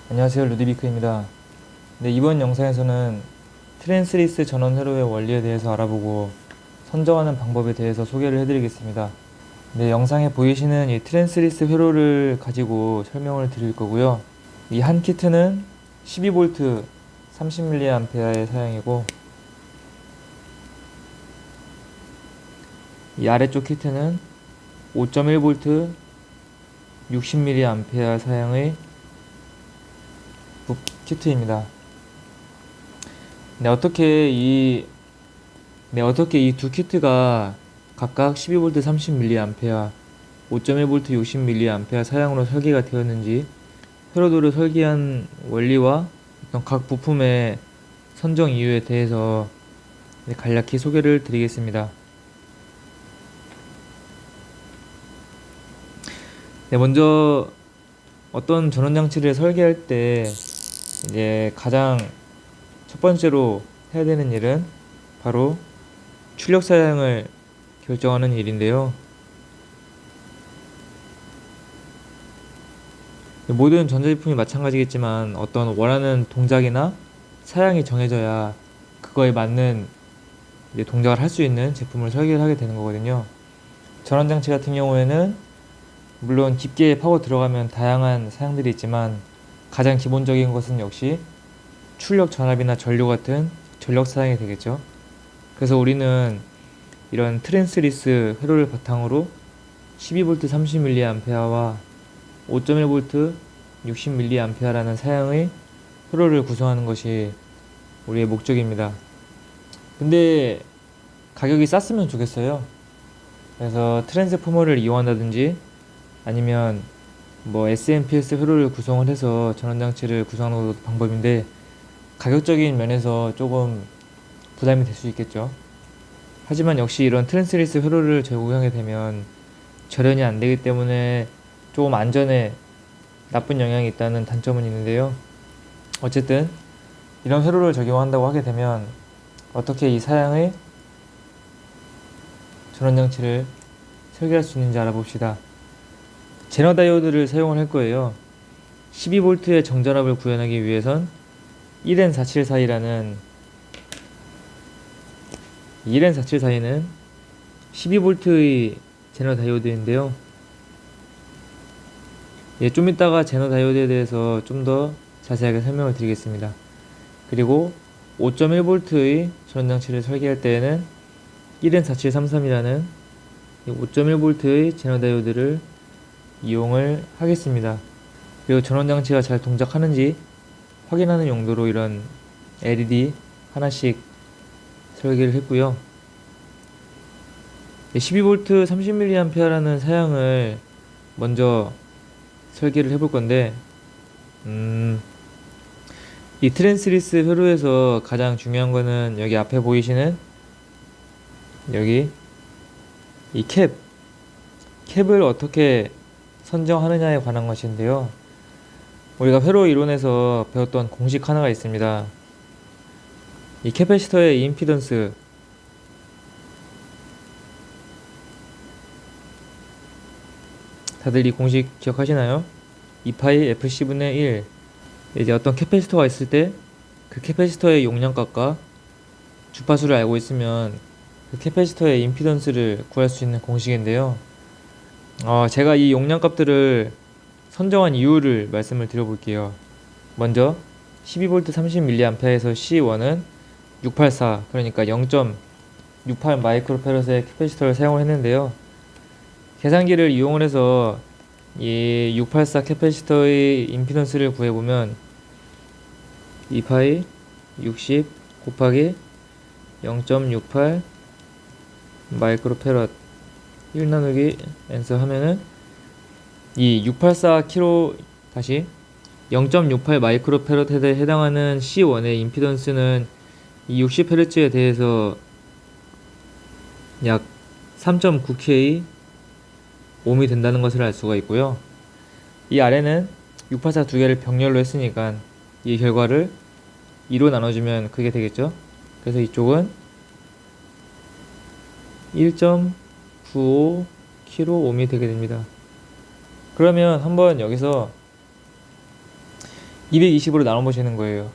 안녕하세요, 루디비크입니다. 네, 이번 영상에서는 트랜스리스 전원 회로의 원리에 대해서 알아보고 선정하는 방법에 대해서 소개를 해드리겠습니다. 네, 영상에 보이시는 이 트랜스리스 회로를 가지고 설명을 드릴 거고요. 이 한 키트는 12V 30mA의 사양이고, 이 아래쪽 키트는 5.1V 60mA 사양의 키트입니다. 네, 어떻게 이 두 키트가 각각 12V 30mA, 5.1V 60mA 사양으로 설계가 되었는지, 회로도를 설계한 원리와 어떤 각 부품의 선정 이유에 대해서 간략히 소개를 드리겠습니다. 네, 먼저 어떤 전원장치를 설계할 때 이제 가장 첫 번째로 해야 되는 일은 바로 출력 사양을 결정하는 일인데요. 모든 전자제품이 마찬가지겠지만 어떤 원하는 동작이나 사양이 정해져야 그거에 맞는 이제 동작을 할 수 있는 제품을 설계를 하게 되는 거거든요. 전원장치 같은 경우에는 물론 깊게 파고 들어가면 다양한 사양들이 있지만 가장 기본적인 것은 역시 출력 전압이나 전류 같은 전력 사양이 되겠죠. 그래서 우리는 이런 트랜스리스 회로를 바탕으로 12V 30mA와 5.1V 60mA라는 사양의 회로를 구성하는 것이 우리의 목적입니다. 근데 가격이 쌌으면 좋겠어요. 그래서 트랜스포머를 이용한다든지 아니면 뭐 SMPS 회로를 구성을 해서 전원장치를 구성하는 것도 방법인데, 가격적인 면에서 조금 부담이 될 수 있겠죠. 하지만 역시 이런 트랜스리스 회로를 적용하게 되면 절연이 안 되기 때문에 조금 안전에 나쁜 영향이 있다는 단점은 있는데요. 어쨌든 이런 회로를 적용한다고 하게 되면 어떻게 이 사양의 전원장치를 설계할 수 있는지 알아봅시다. 제너 다이오드를 사용을 할 거예요. 12V의 정전압을 구현하기 위해선 1N474는 12V의 제너 다이오드인데요. 좀 이따가 제너 다이오드에 대해서 좀 더 자세하게 설명을 드리겠습니다. 그리고 5.1V의 전원장치를 설계할 때에는 1N4733이라는 5.1V의 제너 다이오드를 이용을 하겠습니다. 그리고 전원장치가 잘 동작하는지 확인하는 용도로 이런 LED 하나씩 설계를 했고요. 12V 30mA라는 사양을 먼저 설계를 해볼 건데, 이 트랜스리스 회로에서 가장 중요한 거는 여기 앞에 보이시는 여기 이 캡을 어떻게 선정하느냐에 관한 것인데요. 우리가 회로 이론에서 배웠던 공식 하나가 있습니다. 이 캐패시터의 임피던스, 다들 이 공식 기억하시나요? 2파이 FC분의 1. 이제 어떤 캐패시터가 있을 때 그 캐패시터의 용량값과 주파수를 알고 있으면 그 캐패시터의 임피던스를 구할 수 있는 공식인데요. 제가 이 용량값들을 선정한 이유를 말씀을 드려볼게요. 먼저 12V 30mA에서 C1은 684, 그러니까 0.68 마이크로페럿의 캐패시터를 사용을 했는데요. 계산기를 이용을 해서 이 684 캐패시터의 임피던스를 구해보면 2파이 60 곱하기 0.68 마이크로페럿 1 나누기 n서 하면은 이 684kg 다시 0.68 마이크로페럿에 해당하는 C1의 임피던스는 이 60Hz에 대해서 약 3.9K ohm이 된다는 것을 알 수가 있고요. 이 아래는 684 두 개를 병렬로 했으니까 이 결과를 2로 나눠주면 그게 되겠죠. 그래서 이쪽은 1.95kΩ ohm이 되게 됩니다. 그러면 한번 여기서 220으로 나눠보시는 거예요.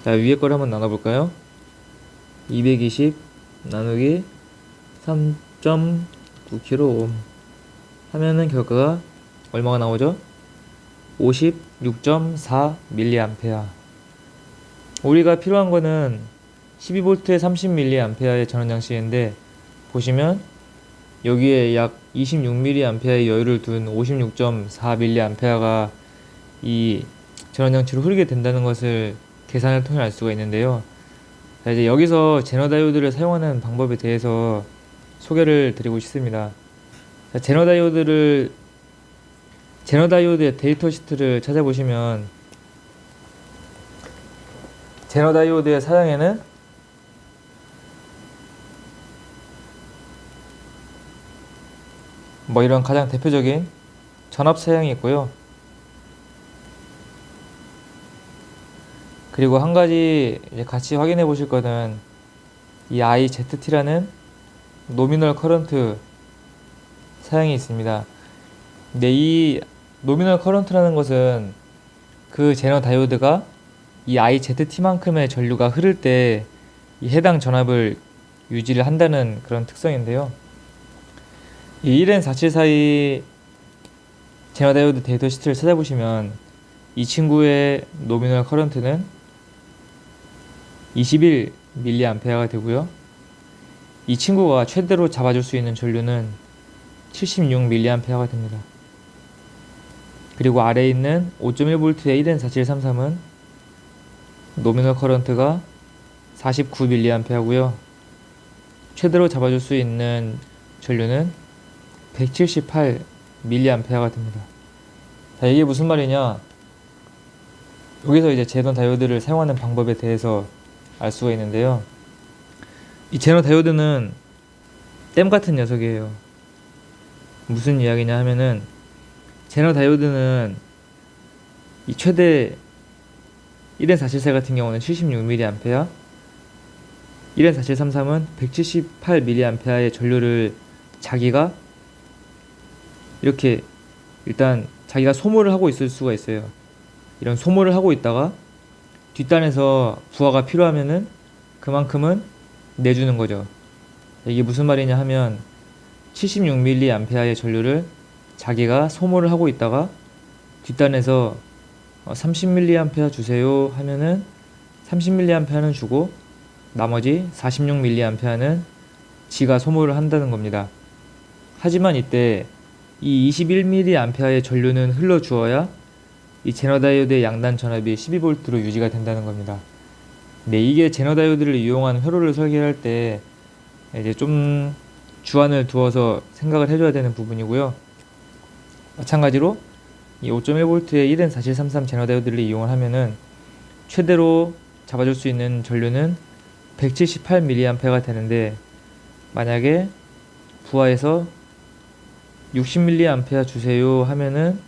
자, 위에 걸 한번 나눠볼까요? 220 나누기 3.9kΩ 하면은 결과가 얼마가 나오죠? 56.4mA. 우리가 필요한 거는 12V에 30mA의 전원장치인데, 보시면 여기에 약 26mA의 여유를 둔 56.4mA가 이 전원장치로 흐르게 된다는 것을 계산을 통해 알 수가 있는데요. 자, 이제 여기서 제너다이오드를 사용하는 방법에 대해서 소개를 드리고 싶습니다. 자, 제너다이오드의 데이터 시트를 찾아보시면, 제너다이오드의 사양에는 뭐 이런 가장 대표적인 전압 사양이 있고요. 그리고 한 가지 이제 같이 확인해 보실 거는 이 IZT라는 노미널 커런트 사양이 있습니다. 근데 이 노미널 커런트라는 것은 그 제너 다이오드가 이 IZT만큼의 전류가 흐를 때 이 해당 전압을 유지를 한다는 그런 특성인데요. 이 1N472 제너 다이오드 데이터 시트를 찾아보시면 이 친구의 노미널 커런트는 21mA가 되고요. 이 친구가 최대로 잡아줄 수 있는 전류는 76mA가 됩니다. 그리고 아래에 있는 5.1V의 1N4733은 노미널 커런트가 49mA고요. 최대로 잡아줄 수 있는 전류는 178mA가 됩니다. 자, 이게 무슨 말이냐? 여기서 이제 제너 다이오드를 사용하는 방법에 대해서 알 수가 있는데요. 이 제너 다이오드는 댐 같은 녀석이에요. 무슨 이야기냐 하면은, 제너 다이오드는 이 최대 1N474 같은 경우는 76mA, 1N4733은 178mA의 전류를 자기가 이렇게 일단 자기가 소모를 하고 있을 수가 있어요. 이런 소모를 하고 있다가 뒷단에서 부하가 필요하면은 그만큼은 내주는 거죠. 이게 무슨 말이냐 하면, 76mA의 전류를 자기가 소모를 하고 있다가 뒷단에서 30mA 주세요 하면은 30mA는 주고 나머지 46mA는 지가 소모를 한다는 겁니다. 하지만 이때 이 21mA의 전류는 흘러주어야 이 제너다이오드의 양단 전압이 12V로 유지가 된다는 겁니다. 네, 이게 제너다이오드를 이용한 회로를 설계할 때 이제 좀 주안을 두어서 생각을 해줘야 되는 부분이고요. 마찬가지로 이 5.1V의 1N4733 제너다이오드를 이용을 하면은 최대로 잡아줄 수 있는 전류는 178mA가 되는데, 만약에 부하에서 60mA 주세요 하면은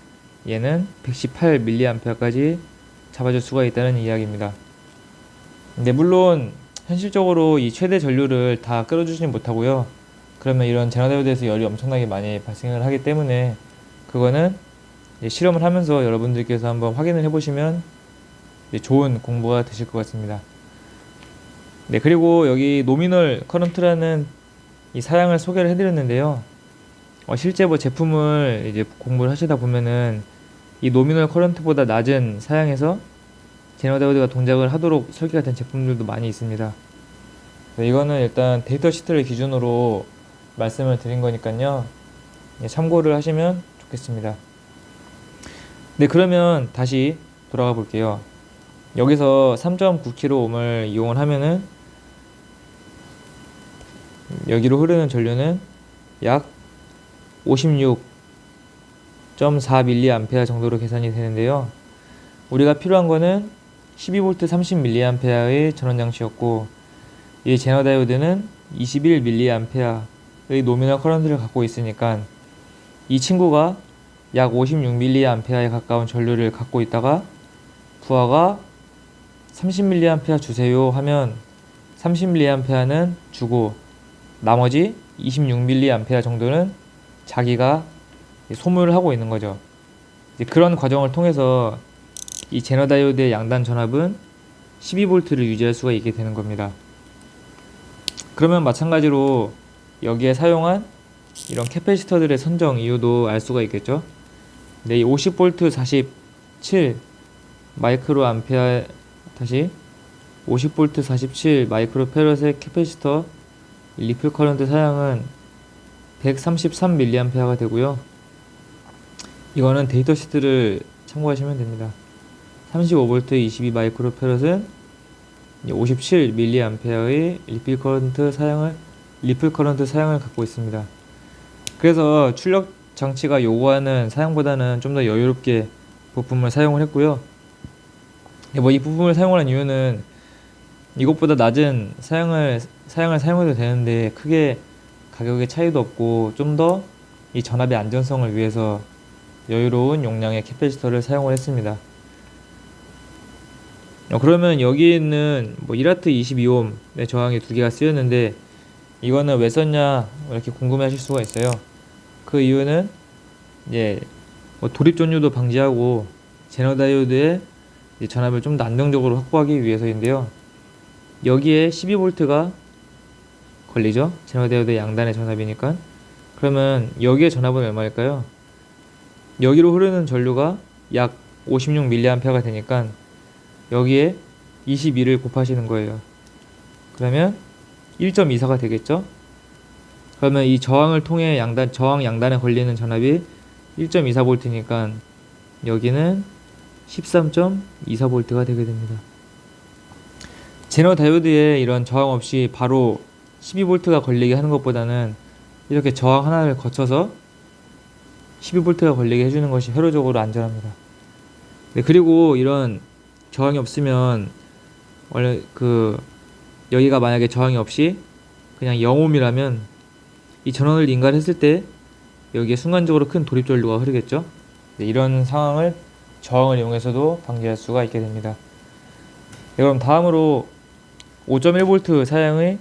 얘는 118mA까지 잡아줄 수가 있다는 이야기입니다. 근데 물론 현실적으로 이 최대 전류를 다 끌어주지는 못하고요. 그러면 이런 제너다이오드에서 열이 엄청나게 많이 발생을 하기 때문에 그거는 실험을 하면서 여러분들께서 한번 확인을 해보시면 좋은 공부가 되실 것 같습니다. 네, 그리고 여기 노미널 커런트라는 이 사양을 소개를 해드렸는데요. 실제 뭐 제품을 이제 공부를 하시다 보면은 이 노미널 커런트보다 낮은 사양에서 제너다이오드가 동작을 하도록 설계가 된 제품들도 많이 있습니다. 네, 이거는 일단 데이터 시트를 기준으로 말씀을 드린 거니까요. 참고를 하시면 좋겠습니다. 네, 그러면 다시 돌아가 볼게요. 여기서 3.9kΩ을 이용을 하면은 여기로 흐르는 전류는 약 56.4mA 정도로 계산이 되는데요. 우리가 필요한 거는 12V 30mA의 전원장치였고, 이 제너다이오드는 21mA의 노미널 커런트를 갖고 있으니까 이 친구가 약 56mA에 가까운 전류를 갖고 있다가 부하가 30mA 주세요 하면 30mA는 주고 나머지 26mA 정도는 자기가 소모를 하고 있는 거죠. 이제 그런 과정을 통해서 이 제너 다이오드의 양단 전압은 12V를 유지할 수가 있게 되는 겁니다. 그러면 마찬가지로 여기에 사용한 이런 캐패시터들의 선정 이유도 알 수가 있겠죠. 네, 이 50V 47 마이크로 암페어 다시 50V 47 마이크로 페럿의 캐패시터 리플 커런트 사양은 133mA가 되고요. 이거는 데이터 시트를 참고하시면 됩니다. 35V 22 마이크로 페럿은 57mA의 리플 커런트 사양을 갖고 있습니다. 그래서 출력 장치가 요구하는 사양보다는 좀 더 여유롭게 부품을 사용을 했고요. 이 부품을 사용하는 이유는 이것보다 낮은 사양을 사용해도 되는데 크게 가격의 차이도 없고 좀 더 이 전압의 안전성을 위해서 여유로운 용량의 캐패시터를 사용을 했습니다. 그러면 여기 있는 1W 22ohm의 저항이 두 개가 쓰였는데 이거는 왜 썼냐 이렇게 궁금해 하실 수가 있어요. 그 이유는 돌입 전류도 방지하고 제너 다이오드의 전압을 좀 더 안정적으로 확보하기 위해서인데요. 여기에 12V가 걸리죠. 제너 다이오드의 양단의 전압이니까. 그러면 여기의 전압은 얼마일까요? 여기로 흐르는 전류가 약 56mA가 되니까 여기에 22를 곱하시는 거예요. 그러면 1.24가 되겠죠. 그러면 이 저항을 통해 저항 양단에 걸리는 전압이 1.24V니까 여기는 13.24V가 되게 됩니다. 제너 다이오드에 이런 저항 없이 바로 12V가 걸리게 하는 것보다는 이렇게 저항 하나를 거쳐서 12V가 걸리게 해주는 것이 회로적으로 안전합니다. 네, 그리고 이런 저항이 없으면 원래 여기가 만약에 저항이 없이 그냥 0ohm이라면 이 전원을 인가했을 때 여기에 순간적으로 큰 돌입 전류가 흐르겠죠. 네, 이런 상황을 저항을 이용해서도 방지할 수가 있게 됩니다. 네, 그럼 다음으로 5.1V 사양의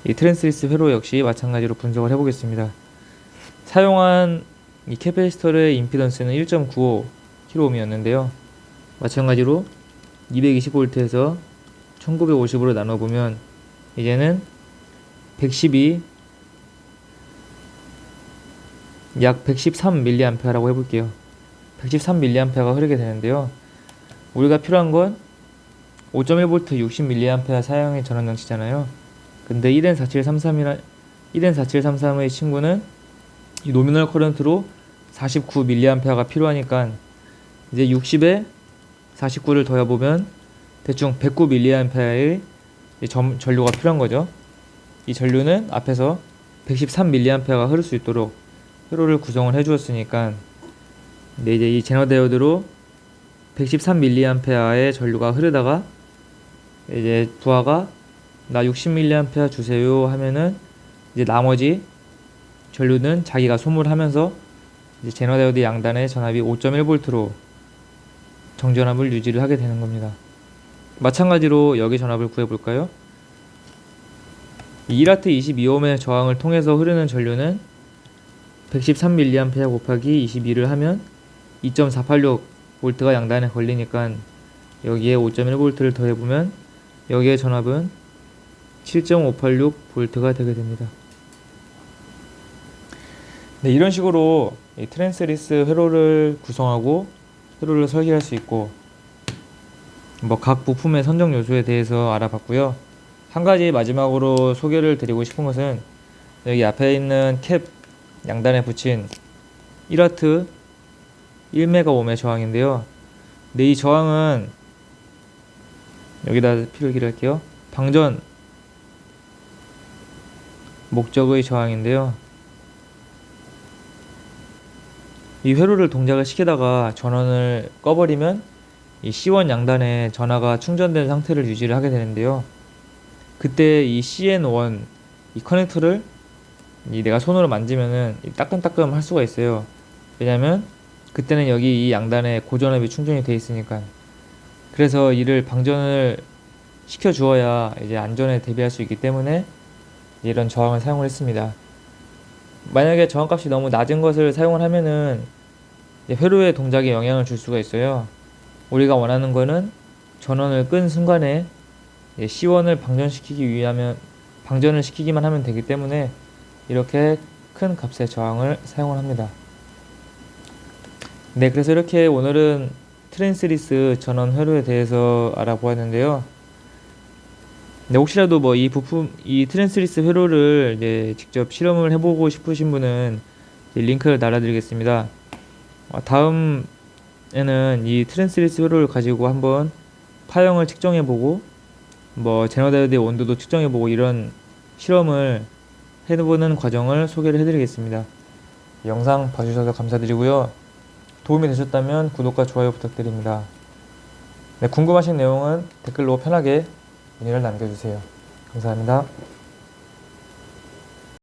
이 트랜스리스 회로 역시 마찬가지로 분석을 해보겠습니다. 사용한 이 캐패시터의 임피던스는 1.95kΩ이었는데요. 마찬가지로 220V에서 1950으로 나눠보면 이제는 112, 약 113mA라고 해볼게요. 113mA가 흐르게 되는데요. 우리가 필요한 건 5.1V 60mA 사양의 전원장치잖아요. 근데 1N4733의 친구는 이 노미널 커런트로 49mA가 필요하니까 이제 60에 49를 더해보면 대충 109mA의 전류가 필요한 거죠. 이 전류는 앞에서 113mA가 흐를 수 있도록 회로를 구성을 해주었으니까 이제 이 제너 다이오드로 113mA의 전류가 흐르다가 이제 부하가 나 60mA 주세요 하면은 이제 나머지 전류는 자기가 소모하면서 이제 제너 다이오드 양단의 전압이 5.1V로 정전압을 유지를 하게 되는 겁니다. 마찬가지로 여기 전압을 구해볼까요? 1W 22ohm의 저항을 통해서 흐르는 전류는 113mA 곱하기 22를 하면 2.486V가 양단에 걸리니까 여기에 5.1V를 더해보면 여기의 전압은 7.586V가 되게 됩니다. 네, 이런 식으로 이 트랜스리스 회로를 구성하고 회로를 설계할 수 있고 각 부품의 선정 요소에 대해서 알아봤고요. 한 가지 마지막으로 소개를 드리고 싶은 것은 여기 앞에 있는 캡 양단에 붙인 1W 1MΩ의 저항인데요. 근데 이 저항은 여기다 필기를 할게요. 방전 목적의 저항인데요. 이 회로를 동작을 시키다가 전원을 꺼버리면 이 C1 양단에 전하가 충전된 상태를 유지를 하게 되는데요. 그때 이 CN1 이 커넥터를 내가 손으로 만지면은 따끔따끔 할 수가 있어요. 왜냐면 그때는 여기 이 양단에 고전압이 충전이 되어 있으니까. 그래서 이를 방전을 시켜 주어야 이제 안전에 대비할 수 있기 때문에 이런 저항을 사용을 했습니다. 만약에 저항값이 너무 낮은 것을 사용을 하면은 회로의 동작에 영향을 줄 수가 있어요. 우리가 원하는 거는 전원을 끈 순간에 C1을 방전을 시키기만 하면 되기 때문에 이렇게 큰 값의 저항을 사용을 합니다. 네, 그래서 이렇게 오늘은 트랜스리스 전원 회로에 대해서 알아보았는데요. 네, 혹시라도 뭐 이 트랜스리스 회로를 직접 실험을 해보고 싶으신 분은 링크를 달아드리겠습니다. 다음에는 이 트랜스리스 회로를 가지고 한번 파형을 측정해보고 뭐 제너다이어드의 온도도 측정해보고 이런 실험을 해보는 과정을 소개를 해드리겠습니다. 영상 봐주셔서 감사드리고요. 도움이 되셨다면 구독과 좋아요 부탁드립니다. 네, 궁금하신 내용은 댓글로 편하게 문의를 남겨주세요. 감사합니다.